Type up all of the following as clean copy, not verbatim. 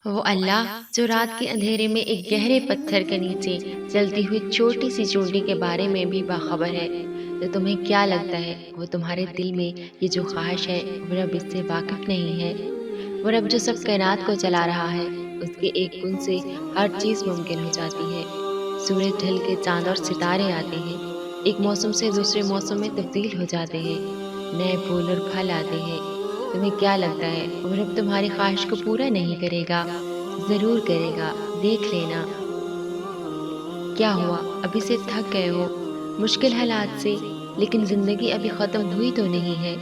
وہ اللہ جو رات کے اندھیرے میں ایک گہرے پتھر کے نیچے جلتی ہوئی چھوٹی سی چونٹی کے بارے میں بھی باخبر ہے، تو تمہیں کیا لگتا ہے وہ تمہارے دل میں یہ جو خواہش ہے وہ رب اس سے واقف نہیں ہے؟ وہ رب جو سب کائنات کو چلا رہا ہے، اس کے ایک بند سے ہر چیز ممکن ہو جاتی ہے۔ سورج ڈھل کے چاند اور ستارے آتے ہیں، ایک موسم سے دوسرے موسم میں تبدیل ہو جاتے ہیں، نئے پھول اور پھل آتے ہیں۔ تمہیں کیا لگتا ہے وہ رب تمہاری خواہش کو پورا نہیں کرے گا؟ ضرور کرے گا، دیکھ لینا۔ کیا ہوا، ابھی سے تھک گئے ہو مشکل حالات سے؟ لیکن زندگی ابھی ختم ہوئی تو نہیں ہے۔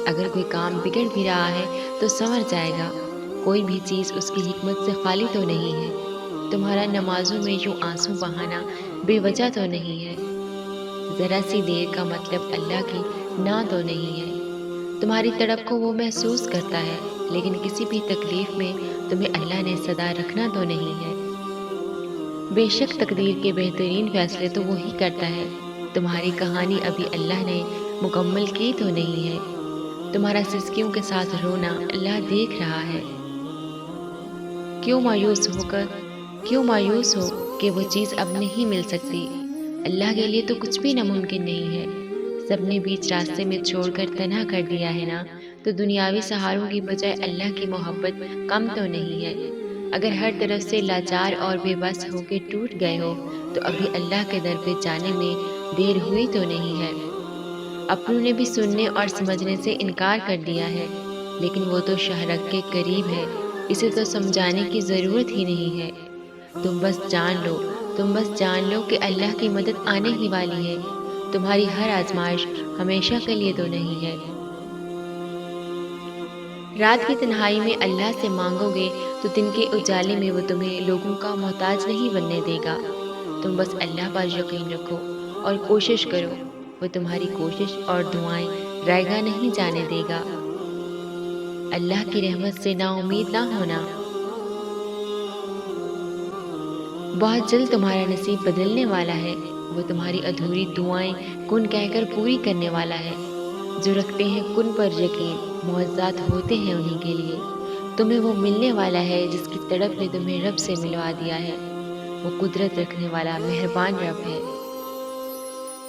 اگر کوئی کام بگڑ بھی رہا ہے تو سنور جائے گا، کوئی بھی چیز اس کی حکمت سے خالی تو نہیں ہے۔ تمہارا نمازوں میں یوں آنسو بہانا بے وجہ تو نہیں ہے۔ ذرا سی دیر کا مطلب اللہ کی نہ تو نہیں ہے۔ تمہاری تڑپ کو وہ محسوس کرتا ہے، لیکن کسی بھی تکلیف میں تمہیں اللہ نے صدا رکھنا تو نہیں ہے۔ بے شک تقدیر کے بہترین فیصلے تو وہی کرتا ہے۔ تمہاری کہانی ابھی اللہ نے مکمل کی تو نہیں ہے۔ تمہارا سسکیوں کے ساتھ رونا اللہ دیکھ رہا ہے۔ کیوں مایوس ہو کہ وہ چیز اب نہیں مل سکتی؟ اللہ کے لیے تو کچھ بھی ناممکن نہیں ہے۔ سب نے بیچ راستے میں چھوڑ کر تنہا کر دیا ہے نا، تو دنیاوی سہاروں کی بجائے اللہ کی محبت کم تو نہیں ہے؟ اگر ہر طرف سے لاچار اور بے بس ہو کے ٹوٹ گئے ہو تو ابھی اللہ کے در پہ جانے میں دیر ہوئی تو نہیں ہے۔ اپنوں نے بھی سننے اور سمجھنے سے انکار کر دیا ہے، لیکن وہ تو شہرک کے قریب ہے، اسے تو سمجھانے کی ضرورت ہی نہیں ہے۔ تم بس جان لو کہ اللہ کی مدد آنے ہی والی ہے۔ تمہاری ہر آزمائش ہمیشہ کے لیے تو نہیں ہے۔ رات کی تنہائی میں اللہ سے مانگو گے تو دن کے اجالے میں وہ تمہیں لوگوں کا محتاج نہیں بننے دے گا۔ تم بس اللہ پر یقین رکھو اور کوشش کرو، وہ تمہاری کوشش اور دعائیں رائے گاہ نہیں جانے دے گا۔ اللہ کی رحمت سے نا امید نہ ہونا۔ بہت جلد تمہارا نصیب بدلنے والا ہے، وہ تمہاری ادھوری دعائیں کن کہہ کر پوری کرنے والا ہے۔ جو رکھتے ہیں کن پر یقین، معجزات ہوتے ہیں انہی کے لیے۔ تمہیں وہ ملنے والا ہے جس کی تڑپ نے تمہیں رب سے ملوا دیا ہے۔ وہ قدرت رکھنے والا مہربان رب ہے۔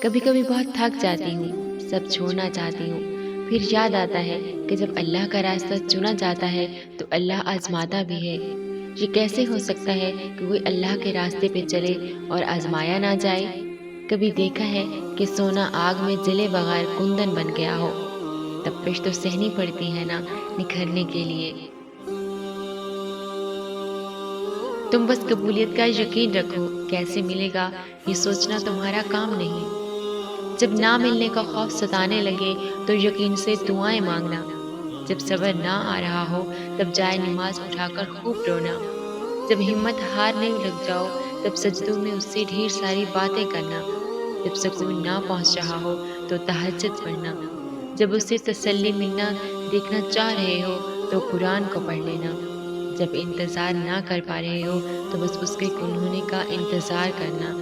کبھی کبھی بہت تھک جاتی ہوں، سب چھوڑنا چاہتی ہوں، پھر یاد آتا ہے کہ جب اللہ کا راستہ چنا جاتا ہے تو اللہ آزماتا بھی ہے۔ یہ کیسے ہو سکتا ہے کہ کوئی اللہ کے راستے پہ چلے اور آزمایا نہ جائے؟ کبھی دیکھا ہے کہ سونا آگ میں جلے بغیر کندن بن گیا ہو؟ تپش تو سہنی پڑتی ہے نا نکھرنے کے لیے۔ تم بس قبولیت کا یقین رکھو، کیسے ملے گا یہ سوچنا تمہارا کام نہیں۔ جب نہ ملنے کا خوف ستانے لگے تو یقین سے دعائیں مانگنا۔ جب صبر نہ آ رہا ہو تب جائے نماز اٹھا کر خوب رونا۔ جب ہمت ہارنے لگ جاؤ تب سجدوں میں اس سے ڈھیر ساری باتیں کرنا۔ جب سکون نہ پہنچ رہا ہو تو تہجد پڑھنا۔ جب اس سے تسلی ملنا دیکھنا چاہ رہے ہو تو قرآن کو پڑھ لینا۔ جب انتظار نہ کر پا رہے ہو تو بس اس کے کن ہونے کا انتظار کرنا۔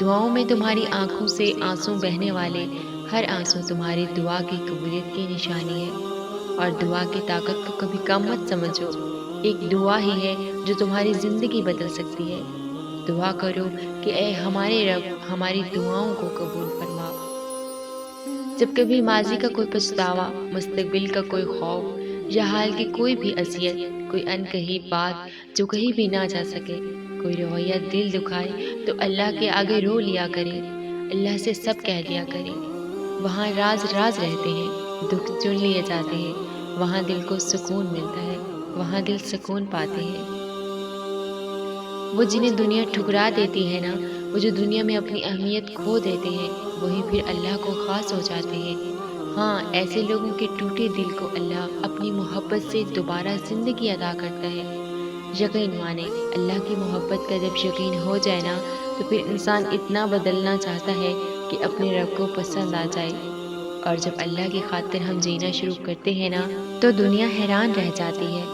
دعاؤں میں تمہاری آنکھوں سے آنسو بہنے والے ہر آنسو تمہاری دعا کی قبولیت کی نشانی ہے۔ اور دعا کی طاقت کو کبھی کم مت سمجھو، ایک دعا ہی ہے جو تمہاری زندگی بدل سکتی ہے۔ دعا کرو کہ اے ہمارے رب ہماری دعاؤں کو قبول فرما۔ جب کبھی ماضی کا کوئی پچھتاوا، مستقبل کا کوئی خوف یا حال کی کوئی بھی اذیت، کوئی انکہی بات جو کہیں بھی نہ جا سکے، کوئی رویہ دل دکھائے تو اللہ کے آگے رو لیا کرے، اللہ سے سب کہہ دیا کرے۔ وہاں راز رہتے ہیں، دکھ چن لیے جاتے ہیں، وہاں دل کو سکون ملتا ہے، وہاں دل سکون پاتے ہیں۔ وہ جنہیں دنیا ٹھکرا دیتی ہے نا، وہ جو دنیا میں اپنی اہمیت کھو دیتے ہیں، وہی پھر اللہ کو خاص ہو جاتے ہیں۔ ہاں، ایسے لوگوں کے ٹوٹے دل کو اللہ اپنی محبت سے دوبارہ زندگی عطا کرتا ہے۔ یقین مانے، اللہ کی محبت کا جب یقین ہو جائے نا تو پھر انسان اتنا بدلنا چاہتا ہے کہ اپنے رب کو پسند آ جائے۔ اور جب اللہ کی خاطر ہم جینا شروع کرتے ہیں نا تو دنیا حیران رہ جاتی ہے۔